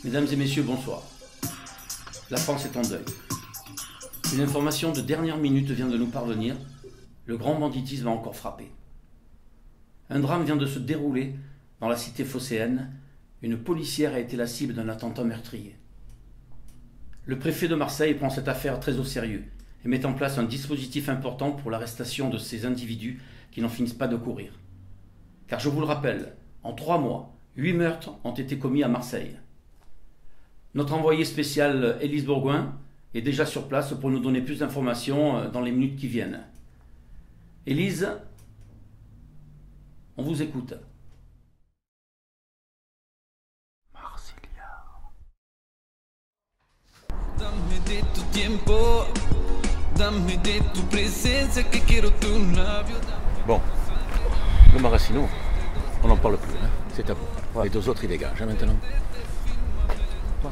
Mesdames et messieurs, bonsoir. La France est en deuil. Une information de dernière minute vient de nous parvenir. Le grand banditisme a encore frappé. Un drame vient de se dérouler dans la cité phocéenne. Une policière a été la cible d'un attentat meurtrier. Le préfet de Marseille prend cette affaire très au sérieux et met en place un dispositif important pour l'arrestation de ces individus qui n'en finissent pas de courir. Car je vous le rappelle, en 3 mois, 8 meurtres ont été commis à Marseille. Notre envoyé spécial Élise Bourgoin est déjà sur place pour nous donner plus d'informations dans les minutes qui viennent. Élise, on vous écoute. Dame de tu tiempo, dame de tu presencia que quiero tu labio. Bon, le Maracino, on n'en parle plus, hein. C'est à vous. Ouais. Les 2 autres, ils dégagent, hein, maintenant. Ouais.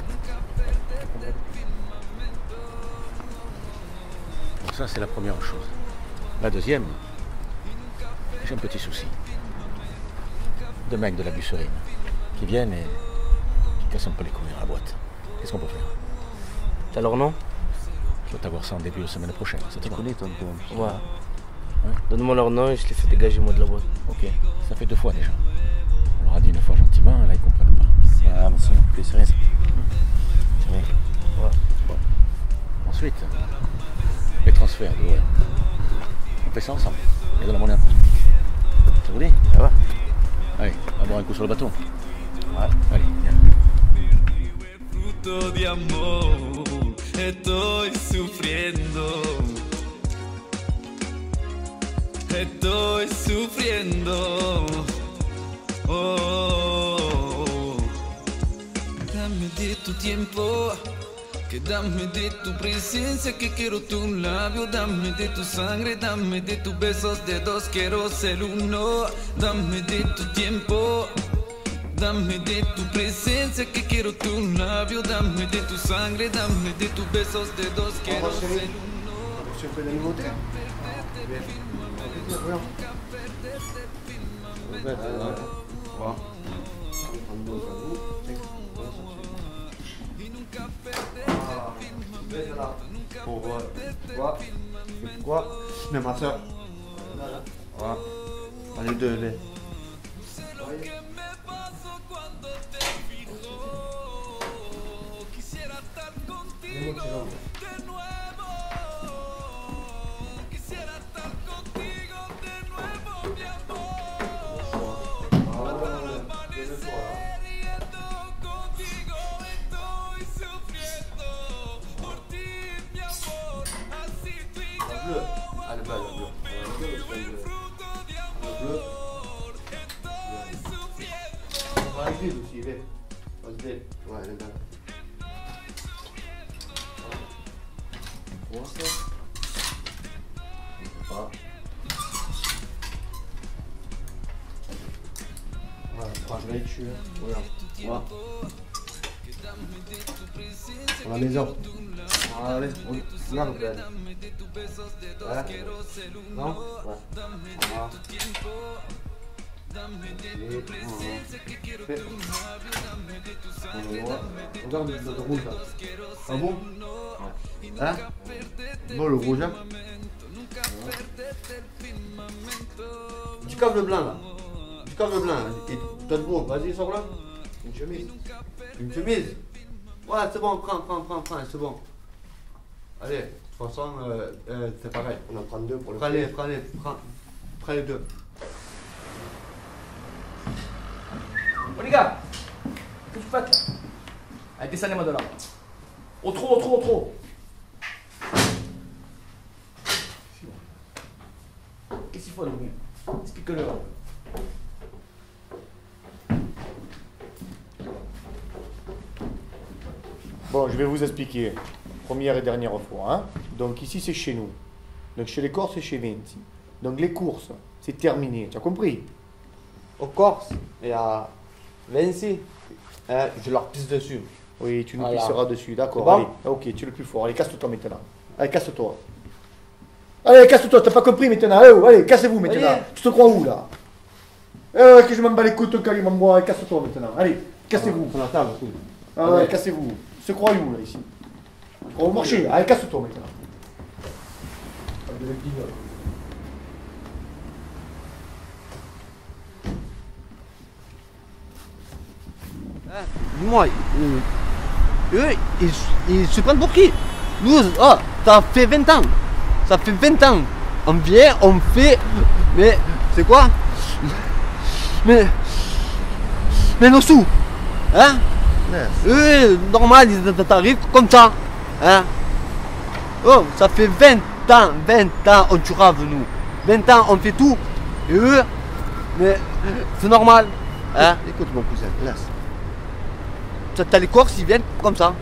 Bon, ça, c'est la première chose. La deuxième, j'ai un petit souci. 2 mecs de la Busserine qui viennent et qui cassent un peu les couilles à la boîte. Qu'est-ce qu'on peut faire? T'as leur nom? Je dois t'avoir ça en début de semaine prochaine. Ça te connais toi un peu? Ouais. Donne-moi leur nom et je les fais dégager moi de la boîte. Ok, ça fait 2 fois déjà. On leur a dit 1 fois gentiment, là ils comprennent pas. Ah mais c'est rien. C'est rien. Ouais. Bon. Ensuite, les transferts. On fait ça ensemble. Il y a de la monnaie à prendre. Ça vous dit? Ça va. Allez, on va boire un coup sur le bateau. Ouais. Allez, viens. Fruto de amor, estoy sufriendo. Estoy sufriendo. Oh, dame de tu tiempo, que dame de tu presencia, que quiero tu labio, dame de tu sangre, dame de tus besos de 2, quiero ser 1. Dame de tu tiempo, dame de tu presencia, que quiero tu labio, dame de tu sangre, dame de tus besos de 2, quiero ser 1. Tu fais l'alimentaire? Pourquoi? Mais ma soeur. Voilà. Allez, 2 lait. Je vais les tuer. Regarde. Voilà. Pour la maison. Allez, regarde. Voilà. Non? Ouais. Voilà. Regarde le rouge là. Ah bon? Hein? Bon le rouge hein? Tu caves le blanc là. Tu caves le blanc là. Et toi de beau, vas-y sors là. Une chemise. Une chemise? Ouais c'est bon, prends, c'est bon. Allez, de toute façon c'est pareil. On en prend 2 pour le prends les 2. Oh les gars, qu'est-ce que vous faites là? Allez, descendez-moi de là. Au trop. Qu'est-ce qu'il faut, le gars? Explique-le. Bon, je vais vous expliquer. Première et dernière fois. Hein. Donc ici, c'est chez nous. Donc chez les Corses, c'est chez Vinci. Donc les courses, c'est terminé. Tu as compris? Aux Corses et à Vinci, je leur pisse dessus. Oui, tu nous pisseras dessus, d'accord. Bon. Allez, ok, tu es le plus fort. Allez, casse-toi maintenant. Allez, casse-toi. Allez, casse-toi, t'as pas compris maintenant. Allez, cassez-vous maintenant. Allez. Tu te crois où là? Que je m'en bats les couilles, ton calibre, moi. Casse-toi maintenant. Allez, cassez-vous. On attend. Allez, cassez-vous. Se croyez où là ici? On va marcher. Allez, casse-toi maintenant. Allez, guignol. Dis-moi, eux, ils se prennent pour qui? Nous, oh, ça fait 20 ans. Ça fait 20 ans. On vient, on fait. Mais, c'est quoi? Mais nos sous, hein? Eux, normal, ils t'arrivent comme ça, hein? Oh, ça fait 20 ans, on turave nous. 20 ans, on fait tout. Et eux, mais c'est normal, hein? Écoute mon cousin, laisse. T'as les Corses, ils viennent comme ça.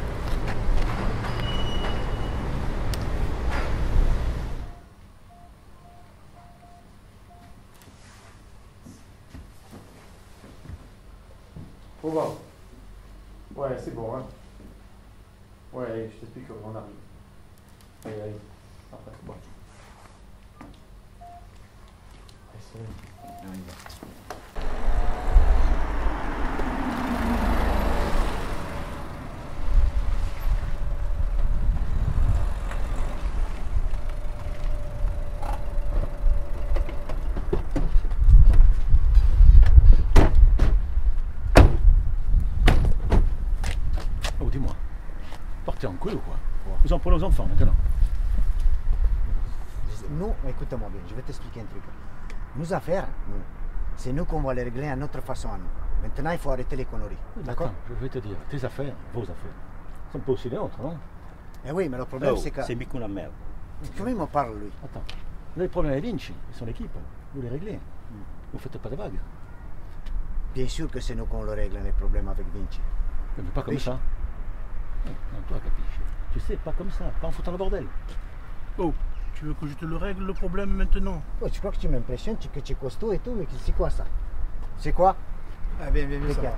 Faut voir. Ouais, c'est bon, hein. Ouais, je t'explique comment on arrive. Allez, allez. Après, c'est bon. Allez, c'est bon. Allez, on y va. Oh, dis-moi, partez en couille ou quoi? Vous en prenez aux enfants maintenant. Nous, écoute-moi bien, je vais t'expliquer un truc. Nos affaires, nous, c'est nous qu'on va les régler à notre façon à nous. Maintenant, il faut arrêter les conneries. D'accord? Attends, je vais te dire, tes affaires, vos affaires, sont pas aussi les nôtres, non? Eh oui, mais le problème, c'est que... C'est mieux qu'on la merde. Comment il me parle, lui? Attends, les problèmes avec Vinci et son équipe, vous les réglez. Vous faites pas de vagues. Bien sûr que c'est nous qu'on le règle, les problèmes avec Vinci. Mais pas comme Capisci? ça. Non, toi, capisci. Tu sais, pas comme ça, pas en foutant le bordel. Oh, tu veux que je te le règle le problème maintenant? Oh, tu crois que tu m'impressionnes, que tu es costaud et tout, mais c'est quoi ça? C'est quoi? Ah, viens, ça va.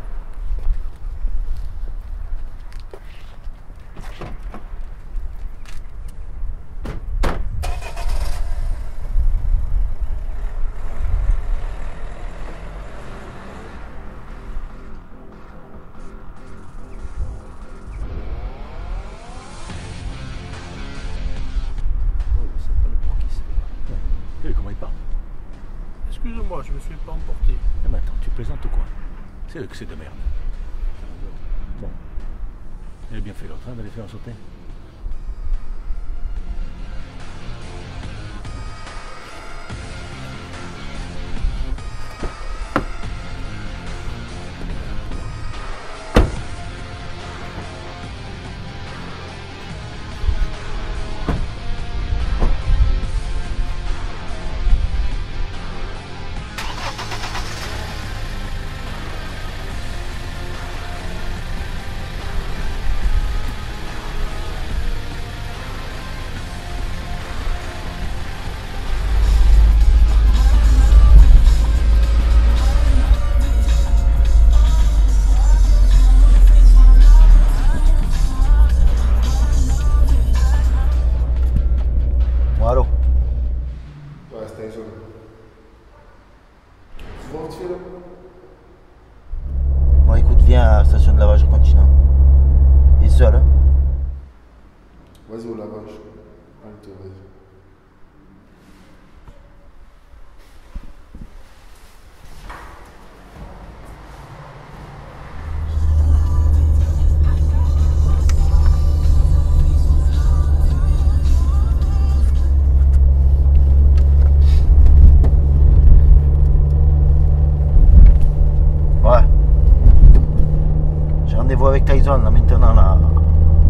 Tu sais comment il parle. Excuse-moi, je me suis pas emporté. Mais attends, tu plaisantes ou quoi? C'est eux que c'est de merde. Bon. Il a bien fait l'autre, hein, d'aller faire sauter. Bon, écoute, viens à la station de lavage continent. Il est seul, hein? Vas-y au lavage. Allez, vas-y. Ouais. J'ai rendez-vous avec Tyson là maintenant là,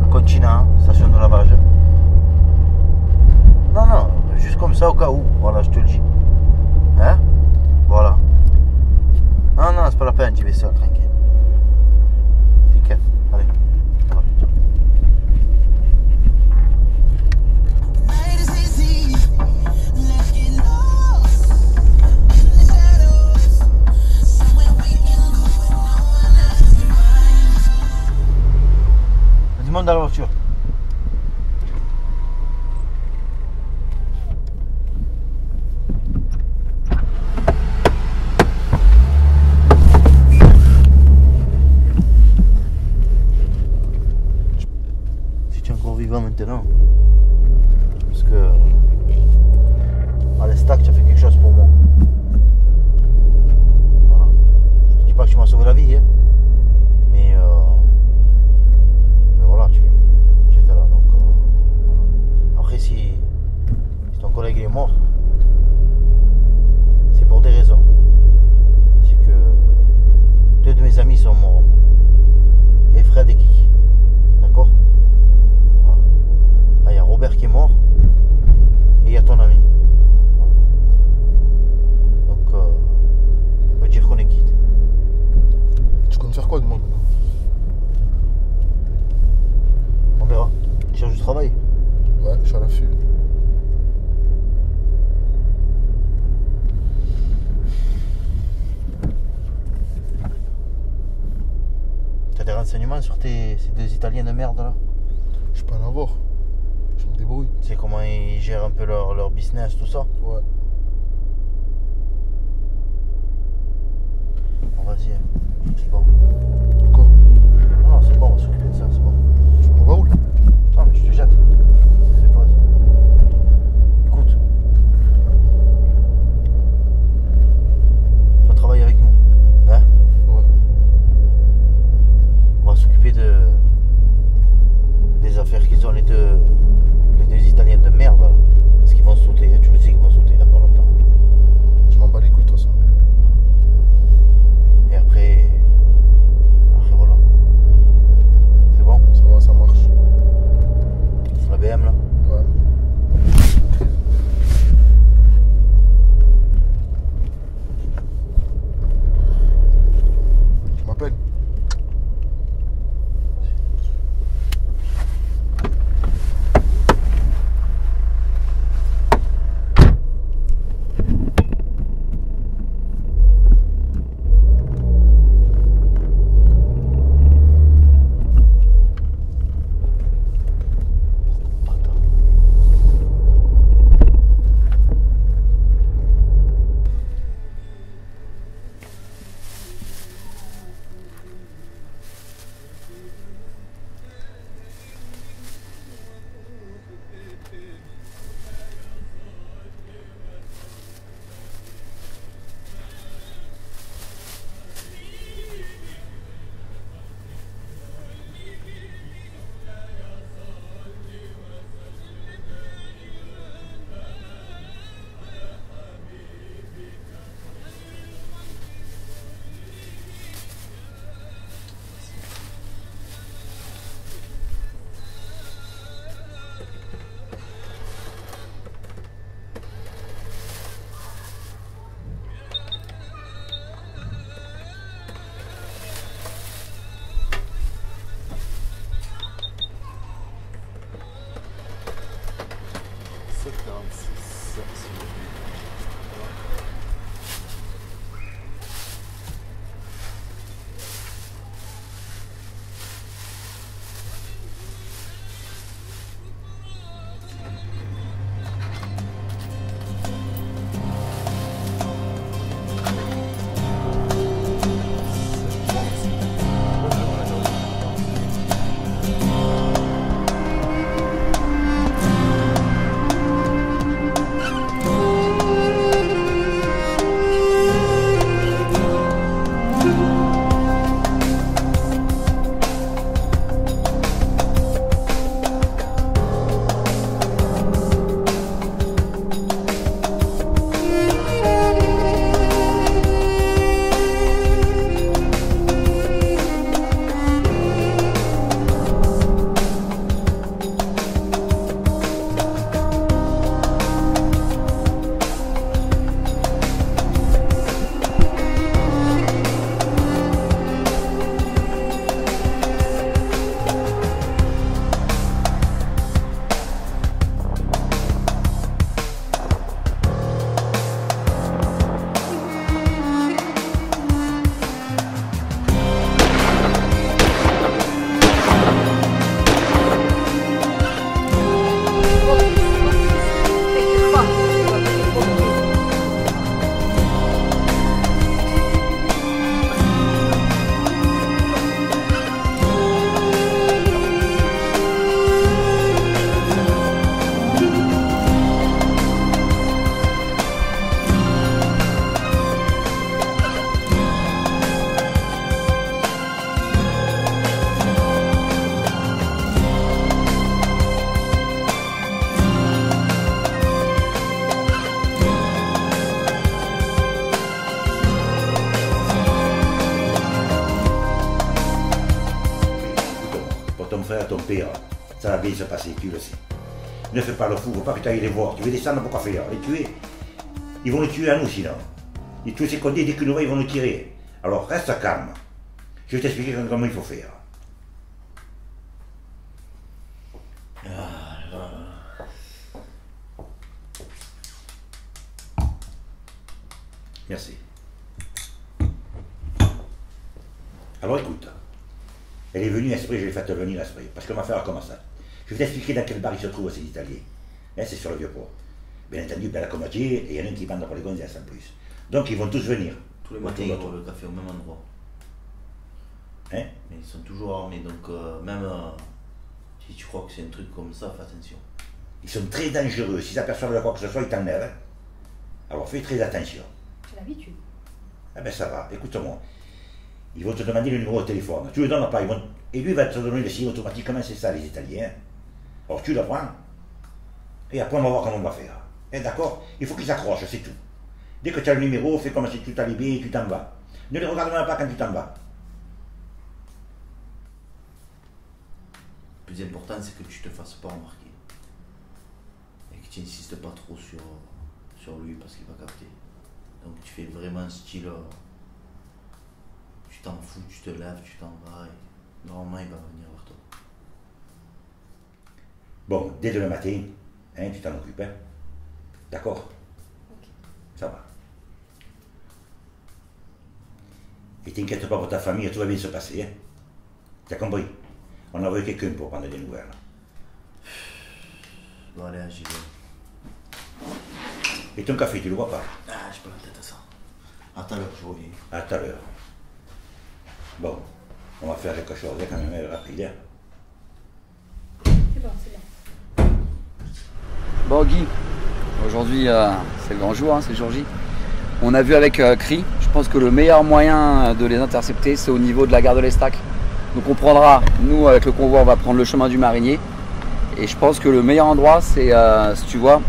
à Continent, station de lavage. Non, juste comme ça au cas où, voilà, je te le dis. Hein? Voilà. Non, c'est pas la peine, j'y vais seul, tranquille. T'inquiète, allez, ça va, ciao. Du monde dans la voiture. là maintenant. Parce que à l'Estac, tu as fait quelque chose pour moi. Voilà. Je te dis pas que tu m'as sauvé la vie, hein. Mais voilà, tu étais là. Donc, voilà. Après, si ton collègue est mort, c'est pour des raisons. C'est que 2 de mes amis sont morts. Et Fred et Kiki. D'accord? Voilà. Là, il y a Robert qui est mort. Et il y a ton ami. Voilà. Donc, on peut dire qu'on est quitte. Tu comptes faire quoi demain? On verra. Tu cherches du travail? Ouais, je suis à l'affût. T'as des renseignements sur ces 2 Italiens de merde là? Je peux en avoir. Je me débrouille. Tu sais comment ils gèrent un peu leur business, tout ça? Ouais. Bon, vas-y, c'est bon. Quoi? Non, c'est bon, on va s'occuper de ça, c'est bon. On va où là? Non, mais je te jette. Fais pause. Écoute. Tu vas travailler avec nous. Hein? Ouais. On va s'occuper des affaires qu'ils ont, les deux Italiens de merde là. Parce qu'ils vont sauter, hein. Tu le sais qu'ils vont sauter dans pas longtemps. Je m'en bats les couilles de toute façon. Et après voilà. pour ton frère, ton père, ça va bien se passer, tu le sais. Ne fais pas le fou, faut pas que tu ailles les voir. Tu veux descendre, pourquoi faire? Les tuer? Ils vont les tuer à nous sinon. Et tous ces condés, dès qu'ils nous voient, ils vont nous tirer. Alors reste calme. Je vais t'expliquer comment il faut faire. Merci. Alors écoute, elle est venue exprès, je l'ai faite venir exprès, parce qu'on va faire comme ça. Je vais t'expliquer dans quel bar ils se trouvent ces Italiens. Hein, c'est sur le Vieux-Port. Bien entendu, Bella Comatier, et il y en a un qui bande pour les gonzesses en plus. Donc ils vont tous venir. Tous les matins, ils vont le café au même endroit. Hein? Mais ils sont toujours armés, donc même si tu crois que c'est un truc comme ça, fais attention. Ils sont très dangereux. S'ils s'aperçoivent de quoi que ce soit, ils t'enlèvent. Hein? Alors fais très attention. J'ai l'habitude. Ah ben ça va, écoute-moi. Ils vont te demander le numéro de téléphone. Tu le donnes pas, et lui va te donner le signe automatiquement, c'est ça les Italiens. Alors tu le prends, et après on va voir comment on va faire. Eh, d'accord? Il faut qu'ils s'accrochent, c'est tout. Dès que tu as le numéro, fais comme si tu t'allais bien et tu t'en vas. Ne les regarde même pas quand tu t'en vas. Le plus important, c'est que tu te fasses pas remarquer. Et que tu n'insistes pas trop sur lui parce qu'il va capter. Donc tu fais vraiment style... tu t'en fous, tu te lèves, tu t'en vas et normalement il va venir vers toi. Bon, dès demain matin, hein, tu t'en occupes, hein? D'accord? Ok. Ça va. Et t'inquiète pas pour ta famille, tout va bien se passer, hein? T'as compris? On a envoyé quelqu'un pour prendre des nouvelles. Bon allez, j'y vais. Et ton café, tu le vois pas? Ah, j'ai pas la tête à ça. À tout à l'heure, je reviens. À tout à l'heure. Bon, on va faire quelque chose quand même rapide. Hein? C'est bon, c'est bon. Bon Guy, aujourd'hui c'est le grand jour, hein, c'est le jour J. On a vu avec CRI, je pense que le meilleur moyen de les intercepter c'est au niveau de la gare de l'Estac. Donc on prendra, nous avec le convoi on va prendre le chemin du Marinier. Et je pense que le meilleur endroit c'est, si tu vois,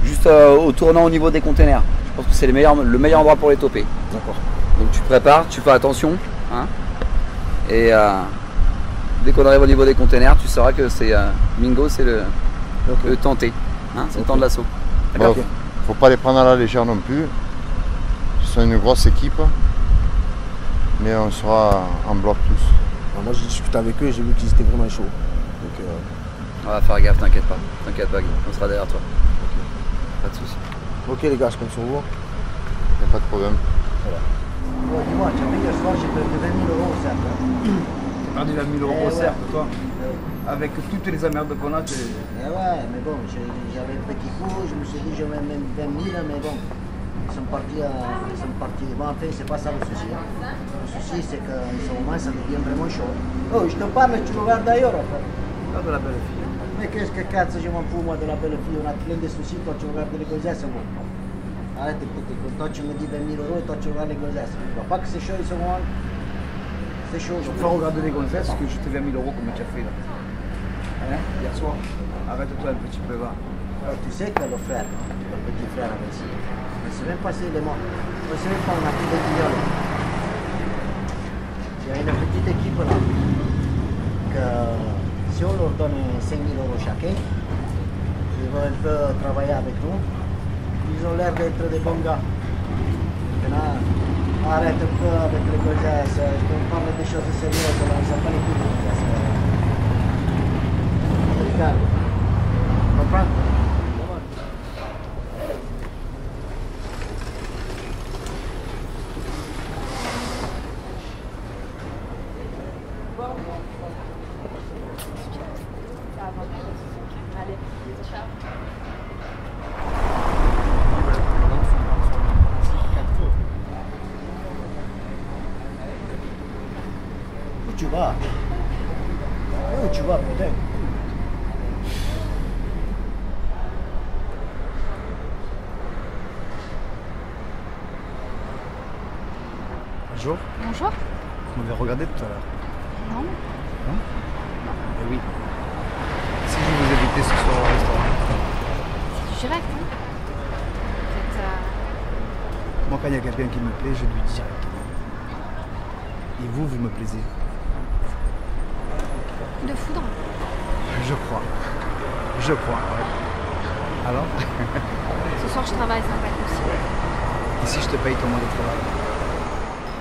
juste au tournant au niveau des containers. Je pense que c'est le meilleur endroit pour les toper. D'accord. Donc tu prépares, tu fais attention. Hein, et dès qu'on arrive au niveau des containers, tu sauras que c'est Mingo, c'est le tenter. Hein, c'est le temps de l'assaut. Bon, faut pas les prendre à la légère non plus. Ils sont une grosse équipe. Mais on sera en bloc tous. Alors moi j'ai discuté avec eux et j'ai vu qu'ils étaient vraiment chauds. Donc, on va faire gaffe, t'inquiète pas. T'inquiète pas Guy, on sera derrière toi. Pas de soucis. Ok les gars, je compte sur vous. Y a pas de problème. Voilà. Bon, dis-moi, tu as vu hier soir, j'ai perdu 20 000 euros au cercle. T'as perdu 20 000 euros au cercle, toi? Avec toutes les emmerdes qu'on a, tu... Ouais, mais bon, j'avais un petit coup, je me suis dit, je mets même 20 000, mais bon, ils sont partis. Bon, en fait, c'est pas ça le souci. Hein. Le souci, c'est qu'en ce moment, ça devient vraiment chaud. Oh, je te parle, tu regardes ailleurs, en fait. Regarde la belle fille. Mais qu'est-ce que cazzo, je m'en fous, moi, de la belle fille, on a plein de soucis, toi, tu regardes les gonzesses, moi. Arrête, toi tu me dis 20 000 euros et toi tu regardes les gonzesses. Tu vois pas que c'est chaud, ils sont loin. C'est chaud. Je peux regarder les gonzesses que je t'ai 20 000 euros comme tu as fait là. Hein? Hier soir. Arrête-toi un petit peu, va. Tu sais que le frère, le petit frère avec ça. On ne sait même pas s'il est mort. On ne sait même pas, on a pris des guignols. Il y a une petite équipe là. Que si on leur donne 5 000 euros chacun, ils vont un peu travailler avec nous. Ils ont l'air d'être des bons gars. Maintenant, arrête un peu avec les gonzesses. Je te parle des choses sérieuses, là, ils ne sont pas les coups de gonzesses. Regarde. Tu comprends? Allez, ciao. Où tu vas? Où tu vas, putain? Bonjour. Bonjour. Vous m'avez regardé tout à l'heure. Non. Non? Eh oui. Si je vous invitais ce soir au restaurant. C'est du direct, hein. Vous êtes, Moi, quand il y a quelqu'un qui me plaît, je lui dis directement. Et vous, vous me plaisez. coup de foudre? Je crois. Je crois, ouais. Alors? Ce soir, je travaille, ça va pas être possible. Et si je te paye ton mois de travail?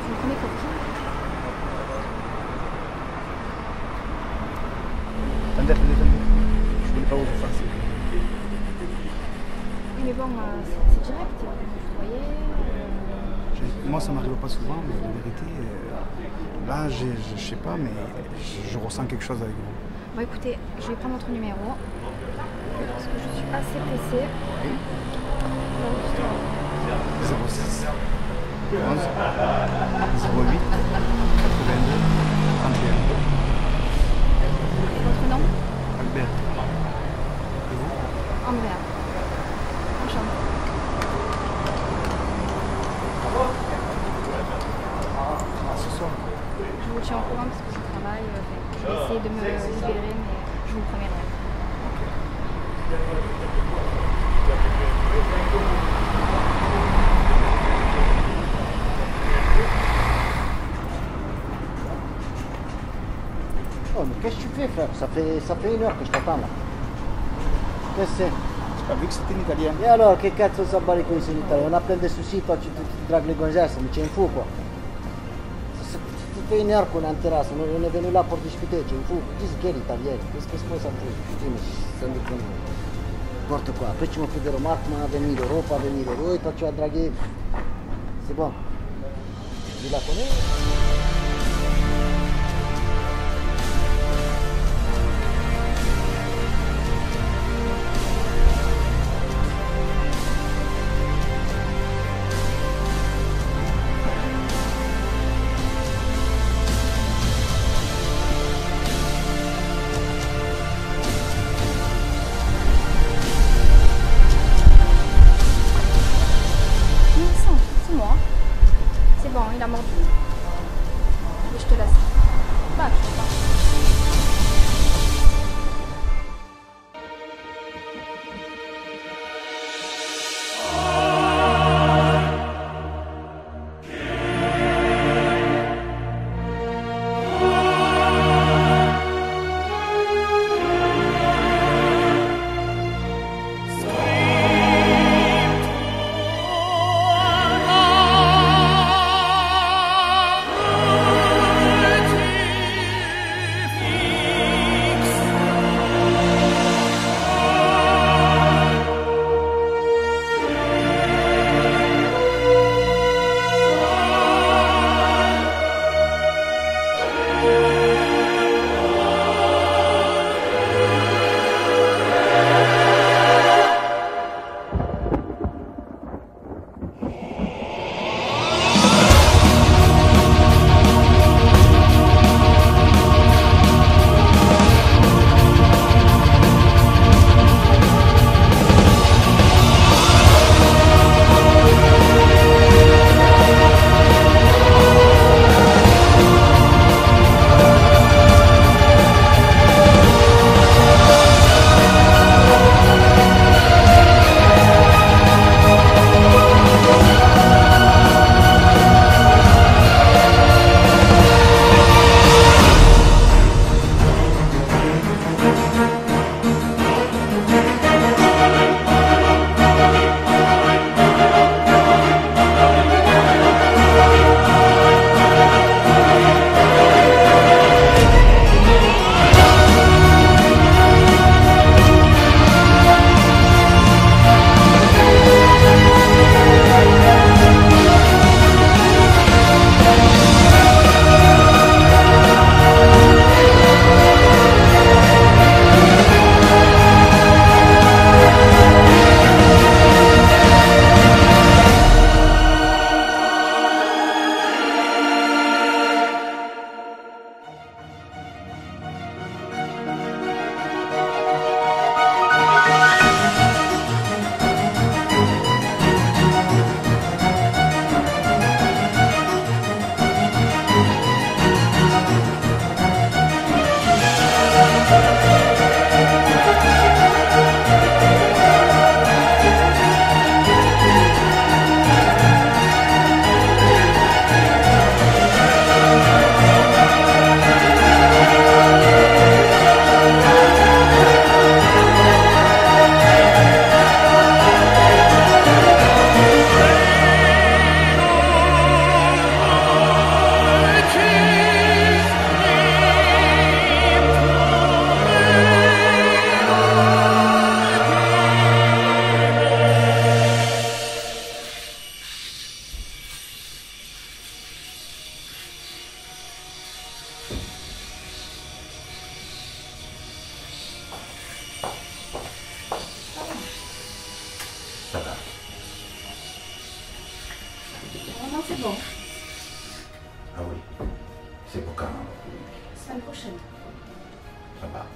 Vous me prenez pour qui? Attendez. Je voulais pas vous offenser. Oui, mais bon, c'est direct. Vous voyez. Moi, ça m'arrive pas souvent, mais en vérité, là, je sais pas, mais je ressens quelque chose avec vous. Bon, écoutez, je vais prendre votre numéro. Parce que je suis assez pressée. Oui. 06 11 08 82 31. Votre nom? Albert. Et vous? Ambert. Enchanté. Ce soir. Je vous tiens au courant parce que je travaille. Je vais essayer de me libérer, mais je vous promets rien. Oh, mais qu'est-ce que tu fais, frère? Ça fait 1 heure que je t'attends là. Qu'est-ce que c'est? J'ai pas vu que c'était en italien. Et alors, che cazzo ça bat les couilles in italien? On a plein de soucis, toi tu dragues les gonzesses, mais tu es un fou quoi. Ça fait 1 heure qu'on est en terrasse, on est venu là pour discuter, tu es un fou. Dis che è l'italien, qu'est-ce que ça me fout? Dis-moi, ça me déconne. N'importe quoi. Après tu me fais des remarques, moi, venir l'Europe, venir l'Euro, et toi tu vas draguer. C'est bon. Tu la connais? C'est moi. C'est bon, il a mordu. Ça va. Non, c'est bon. Ah oui. C'est pour quand? Semaine prochaine. Ça va.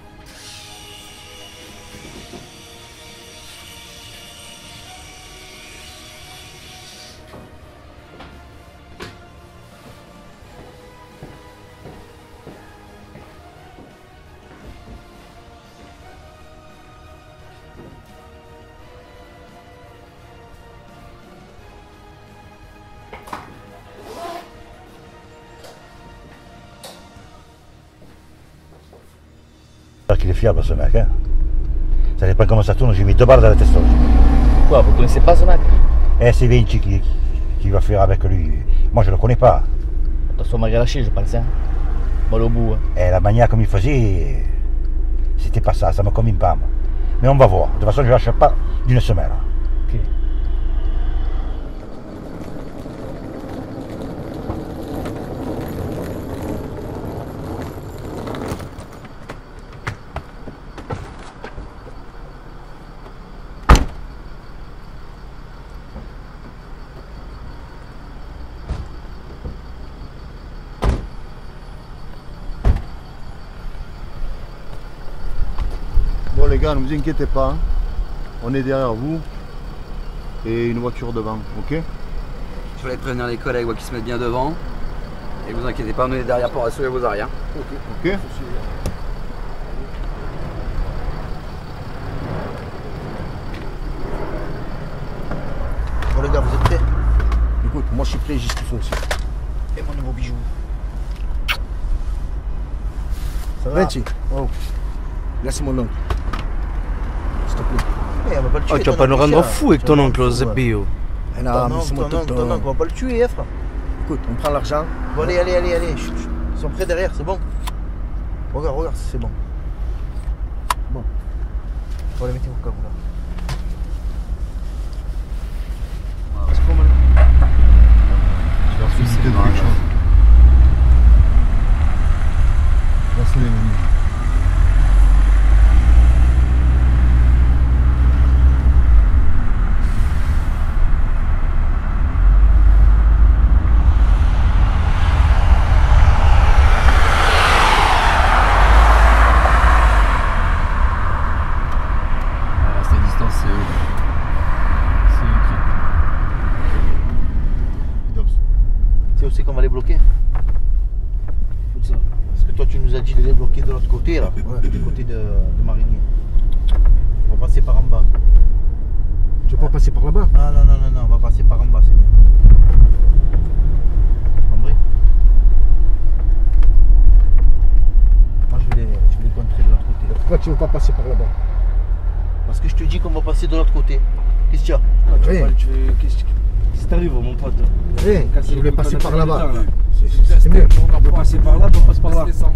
Qu'il est fiable ce mec, hein. Ça dépend comment ça tourne, j'ai mis 2 balles dans la testoche. Quoi, vous connaissez pas ce mec? Eh, c'est Vinci qui va faire avec lui. Moi je le connais pas. Attention, m'a lâché, je pense, hein. Mal au bout, hein. Et la manière comme il faisait, c'était pas ça, ça me convient pas. Moi. Mais on va voir. De toute façon, je lâche pas d'une semaine. Ok. Bon les gars, ne vous inquiétez pas, on est derrière vous et une voiture devant, ok? Je voulais prévenir les collègues qui se mettent bien devant. Et vous inquiétez pas, on est derrière pour assurer vos arrières. Ok. Bon les gars, vous êtes prêts? Écoute, moi je suis prêt, j'ai ce qu'il faut aussi. Et mon nouveau bijou. Ça va? Vinci, oh. Laisse mon oncle. S'il te plaît. Mais elle va pas le tuer. Oh, tu vas pas nous rendre fou avec ton oncle, Zebio. Non, mais c'est mon tonton. Ton oncle va pas le tuer, frère. Écoute, on prend l'argent. Bon, allez. Chut, chut. Ils sont prêts derrière, c'est bon. Regarde, c'est bon. Bon. Bon, allez, mettez-vous comme là. C'est pas mal. Je vais féliciter dans quelque chose. Merci les amis. Tu sais aussi qu'on va les bloquer. Parce que toi tu nous as dit de les bloquer de l'autre côté là, du côté de Marigny. On va passer par en bas. Tu veux pas passer par là-bas? Non, on va passer par en bas, c'est mieux. Compris? Moi je vais les contrer de l'autre côté. Pourquoi tu veux pas passer par là-bas? Parce que je te dis qu'on va passer de l'autre côté. Qu'est-ce qu'il y a? Qu'est-ce qui t'arrive, mon pote? Rien, je voulais passer par là-bas. C'est mieux. On doit passer par là, on passe par là. C'est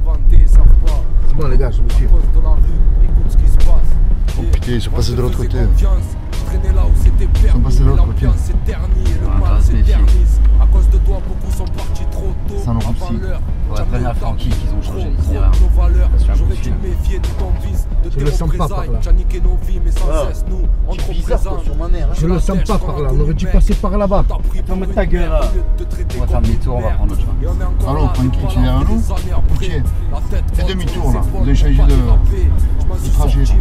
bon les gars, je vous suis. Oh putain, ils sont passés de l'autre côté. Ils sont passés de l'autre côté. Ça nous roupsit. On va prévenir Francky qu'ils ont changé d'itinéraire. Je le sens pas par là. C'est bizarre quoi, sur ma mère. Je le sens pas par là, on aurait dû passer par là-bas. Faut mettre ta gueule là. On va faire demi-tour, on va prendre notre chemin. Alors, on prend une critique derrière nous. Poutier, fais demi-tour là. Vous avez changé de trajet. Je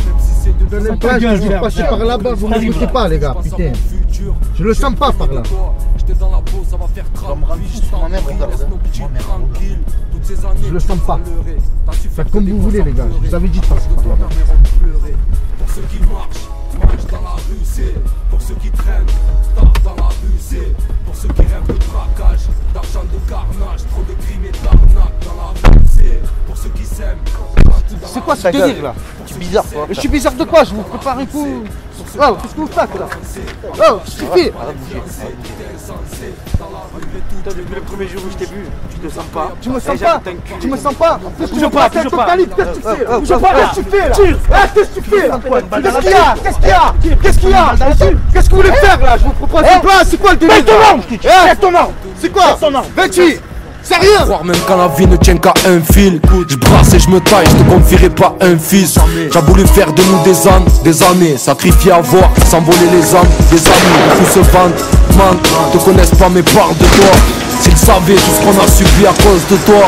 ne pas, je veux passer par là-bas, vous ne m'écoutez pas les gars, putain. Je le sens pas par là. Je vais me rendre juste sur ma mère, regarde. Je le sens pas. Faites comme vous voulez les gars, je vous avais dit de passer par là-bas. Pour ceux qui marchent dans la rue, c'est pour ceux qui traînent, tard dans la rue, c'est pour ceux qui rêvent de braquage, d'argent, de carnage, trop de crimes et d'arnaques dans la rue, c'est pour ceux qui s'aiment. C'est quoi ce délire là? C'est bizarre quoi. Je suis bizarre de quoi? Je vous prépare un coup. Oh, qu'est-ce que vous faites là? Oh, suffit. Depuis le premier jour où je t'ai vu, tu te sens pas. Tu me sens pas? Tu me sens pas? Bouge pas, bouge pas. Qu'est-ce que tu fais là? Bouge pas, qu'est-ce que tu fais là? Qu'est-ce que tu fais là? Qu'est-ce qu'il y a? Qu'est-ce qu'il y a? Qu'est-ce qu'il y a? Qu'est-ce que vous voulez faire là? Je vous propose un plan, c'est quoi le délire? Baisse ton arme! Baisse ton arme! C'est quoi? Vinci! Sérieux? Croire même quand la vie ne tient qu'à un fil. Je brasse et je me taille, je te confierai pas un fils. J'ai voulu faire de nous des années, sacrifier à voir, s'envoler les âmes, des amis. Tous se vantent, mentent, te connaissent pas mais parlent de toi. S'ils savaient tout ce qu'on a subi à cause de toi.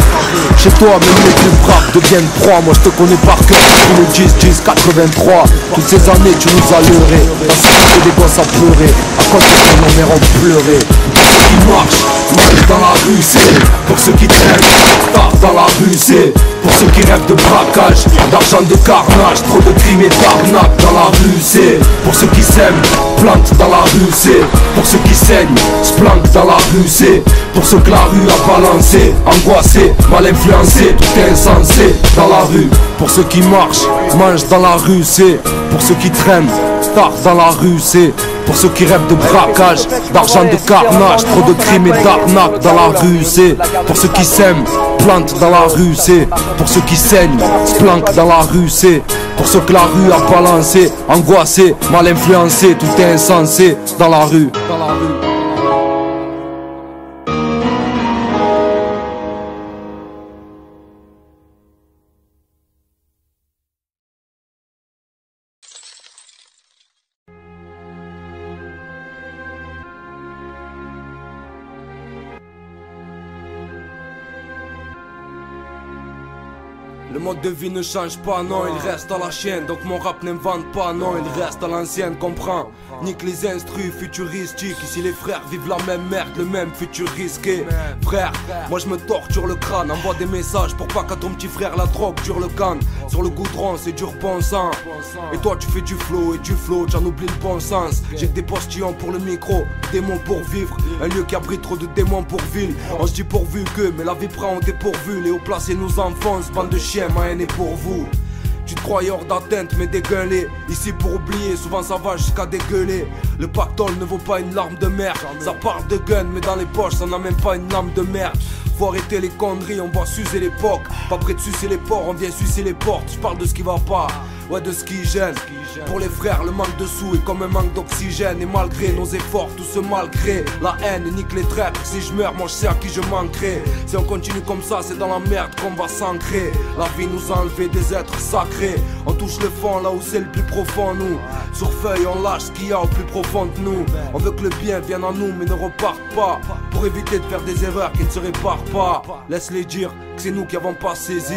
Chez toi même les plus braves deviennent proies. Moi je te connais par cœur, tous le 10, 83. Toutes ces années tu nous as leurrés. Dans ce que des gosses à pleurer, à cause de ton nos mères ont pleuré. Pour ceux qui marchent dans la rue c'est. Pour ceux qui traînent, tard dans la rue c'est. Pour ceux qui rêvent de braquage, d'argent, de carnage, trop de crimes et d'arnaques dans la rue c'est. Pour ceux qui s'aiment, plantent dans la rue c'est. Pour ceux qui saignent, se planquent dans la rue c'est. Pour ceux que la rue a balancé, angoissé, mal influencé, tout est insensé dans la rue. Pour ceux qui marchent, mangent dans la rue c'est. Pour ceux qui traînent, tard dans la rue c'est. Pour ceux qui rêvent de braquage, d'argent, de carnage, trop de crimes et d'arnaques dans la rue c'est. Pour ceux qui s'aiment, plantent dans la rue c'est. Pour ceux qui saignent, se planquent dans la rue c'est. Pour ceux que la rue a balancé, angoissé, mal influencé, tout est insensé dans la rue. Le mode de vie ne change pas, non, il reste à la chaîne. Donc mon rap n'invente pas, non, il reste à l'ancienne, comprends. Nique les instrus futuristiques. Ici les frères vivent la même merde, le même futur risqué. Frère, moi je me torture le crâne. Envoie des messages pour pas qu'à ton petit frère la drogue dure le canne. Sur le goudron c'est dur pensant. Et toi tu fais du flow et du flow, j'en oublie le bon sens. J'ai que des postillons pour le micro, démons pour vivre. Un lieu qui abrite trop de démons pour ville. On se dit pourvu que, mais la vie prend au dépourvu. Les hauts placés nous enfoncent, bande de chiens, ma haine est pour vous. Tu te croyais hors d'atteinte mais dégueulé. Ici pour oublier, souvent ça va jusqu'à dégueuler. Le pactole ne vaut pas une larme de merde. Ça parle de gun mais dans les poches ça n'a même pas une lame de merde. Faut arrêter les conneries, on va s'user l'époque. Pas prêt de sucer les porcs, on vient sucer les portes. Je parle de ce qui va pas, ouais de ce qui gêne. Pour les frères le manque de sous est comme un manque d'oxygène. Et malgré nos efforts, tout se malgré. La haine nique les traîtres, si je meurs moi je sais à qui je manquerai. Si on continue comme ça c'est dans la merde qu'on va s'ancrer. La vie nous a enlevé des êtres sacrés. On touche le fond là où c'est le plus profond nous. Sur feuille on lâche ce qu'il y a au plus profond de nous. On veut que le bien vienne à nous mais ne reparte pas. Pour éviter de faire des erreurs qui ne se réparent pas. Laisse-les dire que c'est nous qui avons pas saisi.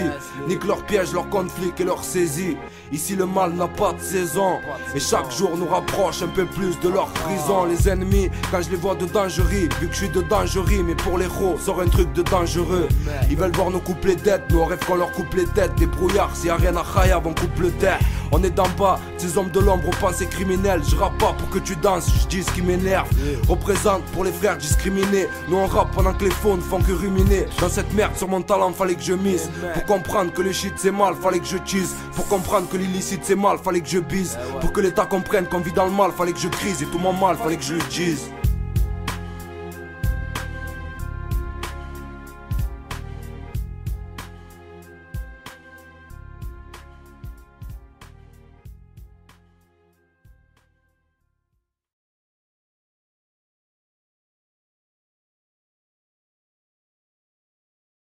Nique leurs pièges, leurs conflits et leurs saisies. Ici le mal n'a pas de saison. Et chaque jour nous rapproche un peu plus de leur prison. Les ennemis, quand je les vois dedans je ris. Vu que je suis dedans je ris. Mais pour les héros, sort un truc de dangereux. Ils veulent voir nous coupe les dettes. Nous on rêve qu'on leur coupe les têtes. Des brouillards, s'il y a rien à Khayab on coupe le terre. On est d'en bas, ces hommes de l'ombre aux pensées criminelles. Je rappe pas pour que tu danses, je dis ce qui m'énerve. Représente pour les frères discriminés. Nous on rappe pendant que les faux ne font que ruminer. Dans cette merde sur mon talent fallait que je mise. Pour comprendre que le shit c'est mal, fallait que je tease. Pour comprendre que l'illicite c'est mal, fallait que je bise. Pour que l'état comprenne qu'on vit dans le mal, fallait que je crise. Et tout mon mal, fallait que je le dise.